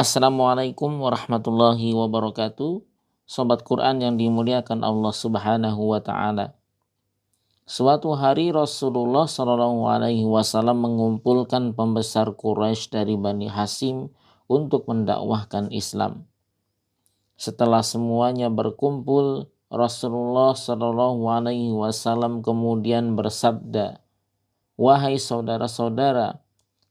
Assalamualaikum warahmatullahi wabarakatuh. Sobat Quran yang dimuliakan Allah Subhanahu wa taala. Suatu hari Rasulullah Shallallahu alaihi wasallam mengumpulkan pembesar Quraisy dari Bani Hasyim untuk mendakwahkan Islam. Setelah semuanya berkumpul, Rasulullah Shallallahu alaihi wasallam kemudian bersabda, "Wahai saudara-saudara,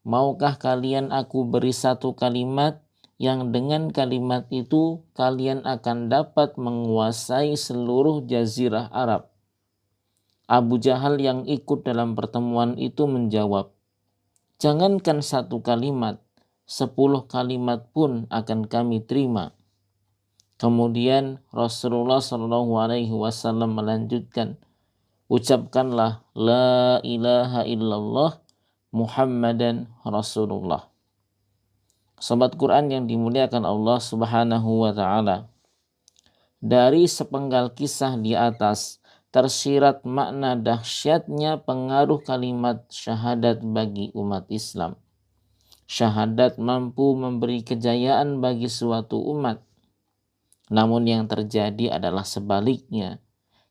maukah kalian aku beri satu kalimat yang dengan kalimat itu kalian akan dapat menguasai seluruh jazirah Arab?" Abu Jahal yang ikut dalam pertemuan itu menjawab, "Jangankan satu kalimat, 10 kalimat pun akan kami terima." Kemudian Rasulullah Shallallahu alaihi wasallam melanjutkan, "Ucapkanlah la ilaha illallah Muhammadan Rasulullah." Sobat Quran yang dimuliakan Allah Subhanahu wa taala. Dari sepenggal kisah di atas tersirat makna dahsyatnya pengaruh kalimat syahadat bagi umat Islam. Syahadat mampu memberi kejayaan bagi suatu umat. Namun yang terjadi adalah sebaliknya.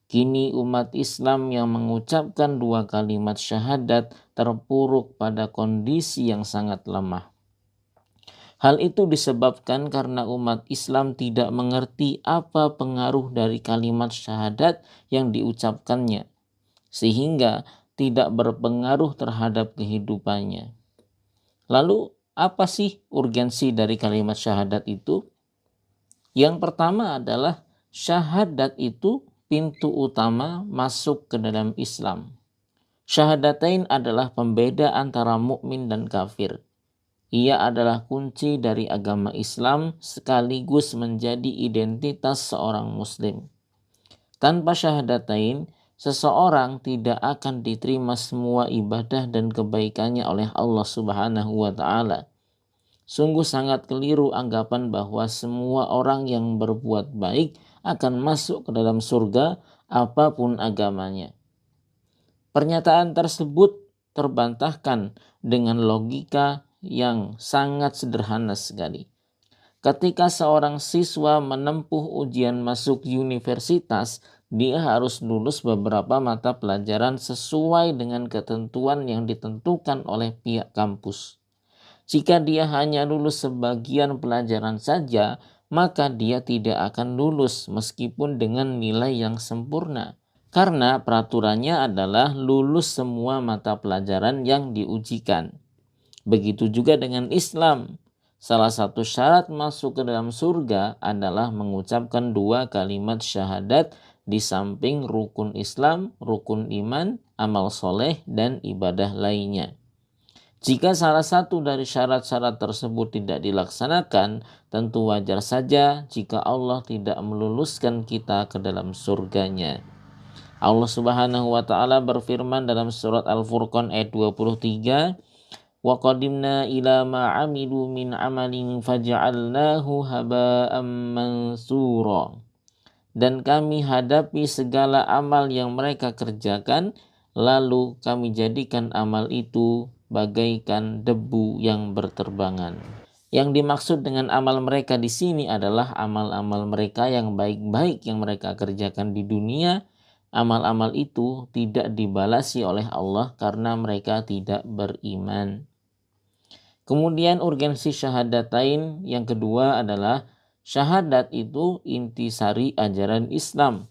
Kini umat Islam yang mengucapkan dua kalimat syahadat terpuruk pada kondisi yang sangat lemah. Hal itu disebabkan karena umat Islam tidak mengerti apa pengaruh dari kalimat syahadat yang diucapkannya, sehingga tidak berpengaruh terhadap kehidupannya. Lalu, apa sih urgensi dari kalimat syahadat itu? Yang pertama adalah syahadat itu pintu utama masuk ke dalam Islam. Syahadatain adalah pembeda antara mukmin dan kafir. Ia adalah kunci dari agama Islam sekaligus menjadi identitas seorang muslim. Tanpa syahadatain, seseorang tidak akan diterima semua ibadah dan kebaikannya oleh Allah Subhanahu wa taala. Sungguh sangat keliru anggapan bahwa semua orang yang berbuat baik akan masuk ke dalam surga apapun agamanya. Pernyataan tersebut terbantahkan dengan logika yang sangat sederhana sekali. Ketika seorang siswa menempuh ujian masuk universitas, dia harus lulus beberapa mata pelajaran sesuai dengan ketentuan yang ditentukan oleh pihak kampus. Jika dia hanya lulus sebagian pelajaran saja, maka dia tidak akan lulus meskipun dengan nilai yang sempurna. Karena peraturannya adalah lulus semua mata pelajaran yang diujikan. Begitu juga dengan Islam. Salah satu syarat masuk ke dalam surga adalah mengucapkan dua kalimat syahadat di samping rukun Islam, rukun iman, amal soleh, dan ibadah lainnya. Jika salah satu dari syarat-syarat tersebut tidak dilaksanakan, tentu wajar saja jika Allah tidak meluluskan kita ke dalam surganya. Allah Subhanahu wa taala berfirman dalam surat Al-Furqan ayat 23, "Wa qadimna ila ma 'amilu min 'amalin faja'alnahu haba'an mansura." Dan kami hadapi segala amal yang mereka kerjakan, lalu kami jadikan amal itu bagaikan debu yang berterbangan. Yang dimaksud dengan amal mereka di sini adalah amal-amal mereka yang baik-baik yang mereka kerjakan di dunia. Amal-amal itu tidak dibalasi oleh Allah karena mereka tidak beriman. Kemudian urgensi syahadatain yang kedua adalah syahadat itu intisari ajaran Islam.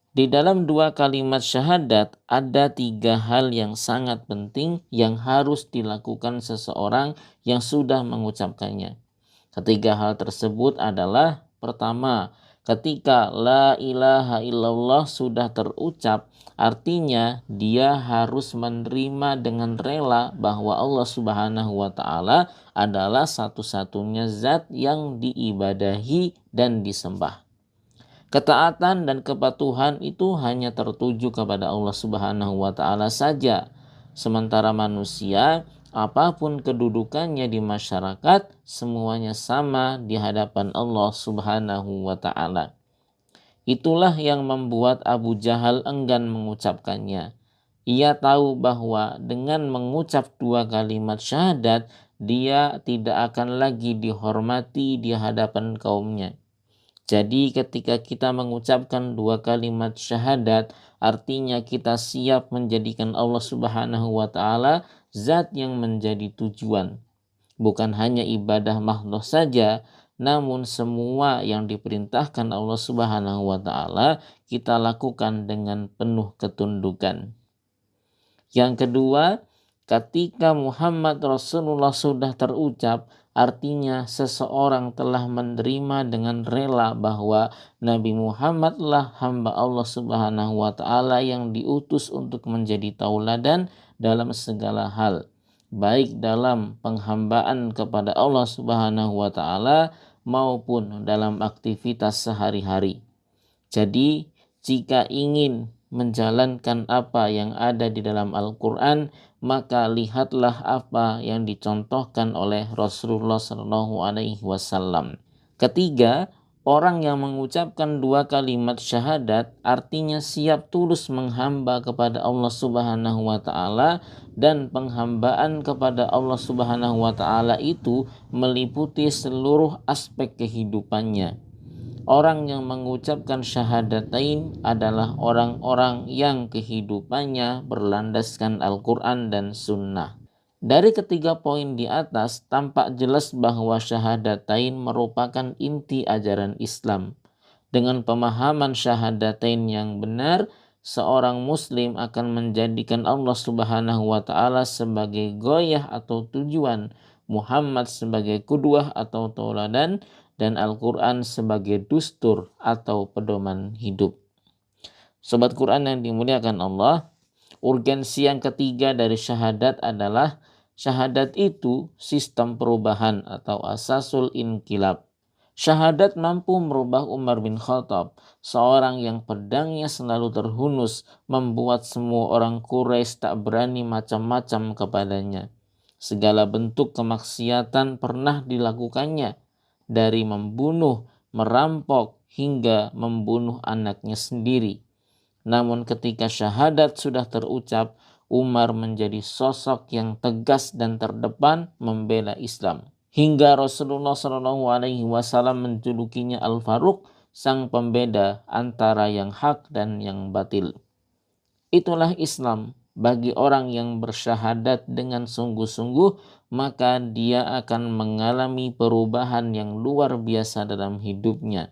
Di dalam dua kalimat syahadat ada tiga hal yang sangat penting yang harus dilakukan seseorang yang sudah mengucapkannya. Ketiga hal tersebut adalah: pertama, ketika la ilaha illallah sudah terucap, artinya dia harus menerima dengan rela bahwa Allah Subhanahu wa taala adalah satu-satunya zat yang diibadahi dan disembah. Ketaatan dan kepatuhan itu hanya tertuju kepada Allah Subhanahu wa taala saja. Sementara manusia, apapun kedudukannya di masyarakat, semuanya sama di hadapan Allah Subhanahu wa taala. Itulah yang membuat Abu Jahal enggan mengucapkannya. Ia tahu bahwa dengan mengucap dua kalimat syahadat, dia tidak akan lagi dihormati di hadapan kaumnya. Jadi ketika kita mengucapkan 2 kalimat syahadat, artinya kita siap menjadikan Allah Subhanahu wa taala zat yang menjadi tujuan. Bukan hanya ibadah makhluk saja, namun semua yang diperintahkan Allah Subhanahu wa taala kita lakukan dengan penuh ketundukan. Yang kedua, ketika Muhammad Rasulullah sudah terucap, artinya seseorang telah menerima dengan rela bahwa Nabi Muhammadlah hamba Allah Subhanahu wa taala yang diutus untuk menjadi tauladan dalam segala hal, baik dalam penghambaan kepada Allah Subhanahu wa taala maupun dalam aktivitas sehari-hari. Jadi, jika ingin menjalankan apa yang ada di dalam Al-Quran, maka lihatlah apa yang dicontohkan oleh Rasulullah SAW. Ketiga, orang yang mengucapkan 2 kalimat syahadat artinya siap tulus menghamba kepada Allah Subhanahu wa taala, dan penghambaan kepada Allah Subhanahu wa taala itu meliputi seluruh aspek kehidupannya. Orang yang mengucapkan syahadatain adalah orang-orang yang kehidupannya berlandaskan Al-Quran dan Sunnah. Dari ketiga poin di atas, tampak jelas bahwa syahadatain merupakan inti ajaran Islam. Dengan pemahaman syahadatain yang benar, seorang muslim akan menjadikan Allah Subhanahu wa taala sebagai goyah atau tujuan, Muhammad sebagai qudwah atau tauladan, dan Al-Quran sebagai dustur atau pedoman hidup. Sobat Quran yang dimuliakan Allah, urgensi yang ketiga dari syahadat adalah syahadat itu sistem perubahan atau asasul inkilab. Syahadat mampu merubah Umar bin Khattab, seorang yang pedangnya selalu terhunus, membuat semua orang Quraisy tak berani macam-macam kepadanya. Segala bentuk kemaksiatan pernah dilakukannya, dari membunuh, merampok, hingga membunuh anaknya sendiri. Namun ketika syahadat sudah terucap, Umar menjadi sosok yang tegas dan terdepan membela Islam. Hingga Rasulullah SAW menjulukinya Al-Faruq, sang pembeda antara yang hak dan yang batil. Itulah Islam. Bagi orang yang bersyahadat dengan sungguh-sungguh, maka dia akan mengalami perubahan yang luar biasa dalam hidupnya.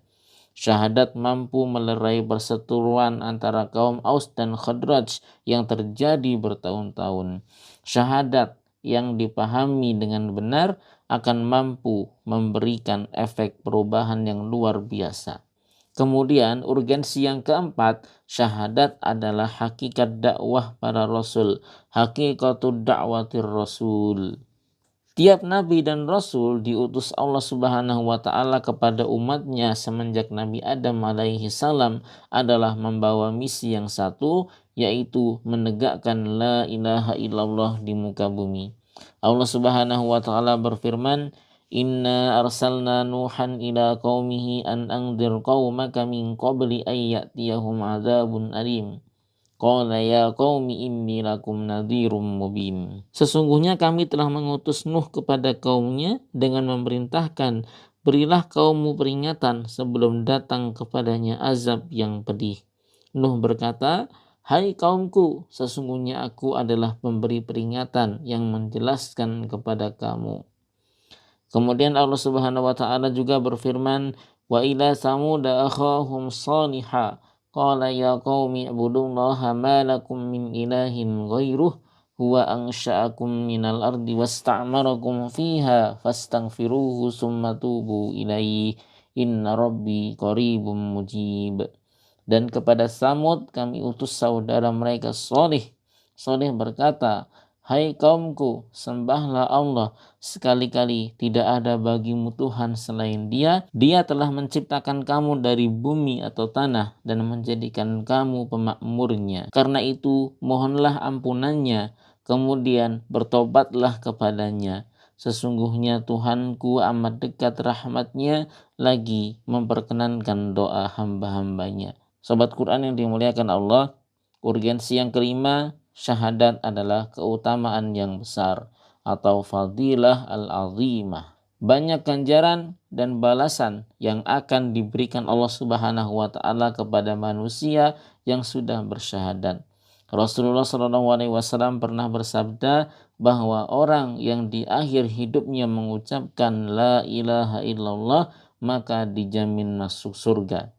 Syahadat mampu melerai perseteruan antara kaum Aus dan Khadraj yang terjadi bertahun-tahun. Syahadat yang dipahami dengan benar akan mampu memberikan efek perubahan yang luar biasa. Kemudian urgensi yang keempat, syahadat adalah hakikat dakwah para rasul, hakikatul da'watir rasul. Tiap nabi dan rasul diutus Allah Subhanahu wa taala kepada umatnya semenjak Nabi Adam alaihi salam adalah membawa misi yang satu, yaitu menegakkan la ilaha illallah di muka bumi. Allah Subhanahu wa taala berfirman, Inna arsalna Nuhan ila qaumihi an anzir qaumaka min qabli an ya'tiyahum adzabun alim. Qala ya qaumi inni lakum nadhirum mubin. Sesungguhnya kami telah mengutus Nuh kepada kaumnya dengan memerintahkan, berilah kaummu peringatan sebelum datang kepadanya azab yang pedih. Nuh berkata, hai kaumku, sesungguhnya aku adalah pemberi peringatan yang menjelaskan kepada kamu. Kemudian Allah Subhanahu wa taala juga berfirman, wa ila samud akhahum salihah qala ya qaumi ibudullaha ma lakum min ilahin ghairuh huwa ansha'akum minal ardi wasta'marakum fiha fastaghfiruhu summa tubu ilaihi inna rabbi qaribum mujib. Dan kepada Samud kami utus saudara mereka Salih. Salih berkata, hai kaumku, sembahlah Allah, sekali-kali tidak ada bagimu Tuhan selain Dia. Dia telah menciptakan kamu dari bumi atau tanah dan menjadikan kamu pemakmurnya. Karena itu, mohonlah ampunannya, kemudian bertobatlah kepadanya. Sesungguhnya Tuhanku amat dekat rahmatnya, lagi memperkenankan doa hamba-hambanya. Sobat Quran yang dimuliakan Allah, urgensi yang kelima, syahadat adalah keutamaan yang besar. atau fadilah al-azimah. Banyak ganjaran dan balasan yang akan diberikan Allah Subhanahu wa taala kepada manusia yang sudah bersyahadat. Rasulullah SAW pernah bersabda bahwa orang yang di akhir hidupnya mengucapkan la ilaha illallah maka dijamin masuk surga.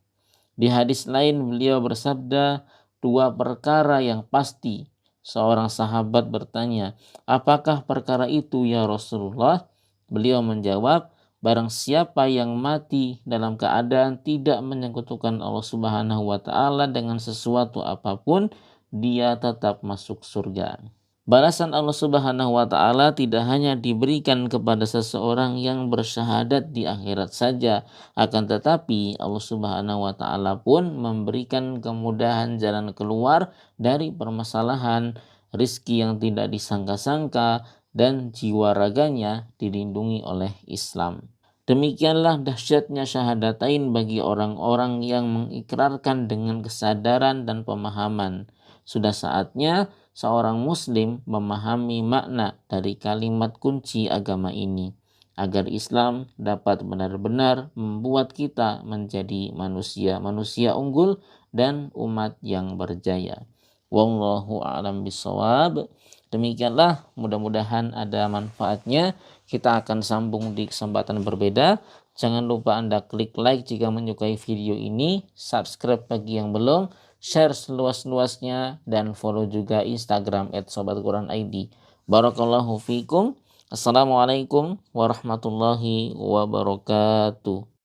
Di hadis lain beliau bersabda, dua perkara yang pasti. Seorang sahabat bertanya, apakah perkara itu ya Rasulullah? Beliau menjawab, barang siapa yang mati dalam keadaan tidak menyekutukan Allah Subhanahu wa taala dengan sesuatu apapun, dia tetap masuk surga. Balasan Allah Subhanahu wa taala tidak hanya diberikan kepada seseorang yang bersyahadat di akhirat saja, akan tetapi Allah Subhanahu wa taala pun memberikan kemudahan jalan keluar dari permasalahan, rizki yang tidak disangka-sangka, dan jiwa raganya dilindungi oleh Islam. Demikianlah dahsyatnya syahadatain bagi orang-orang yang mengikrarkan dengan kesadaran dan pemahaman. Sudah saatnya seorang muslim memahami makna dari kalimat kunci agama ini agar Islam dapat benar-benar membuat kita menjadi manusia unggul dan umat yang berjaya. Wallahu a'lam bishawab. Demikianlah, mudah-mudahan ada manfaatnya. Kita akan sambung di kesempatan berbeda. Jangan lupa Anda klik like jika menyukai video ini, subscribe bagi yang belum, share seluas-luasnya, dan follow juga Instagram @sobatquranid. Barakallahu fikum. Assalamualaikum warahmatullahi wabarakatuh.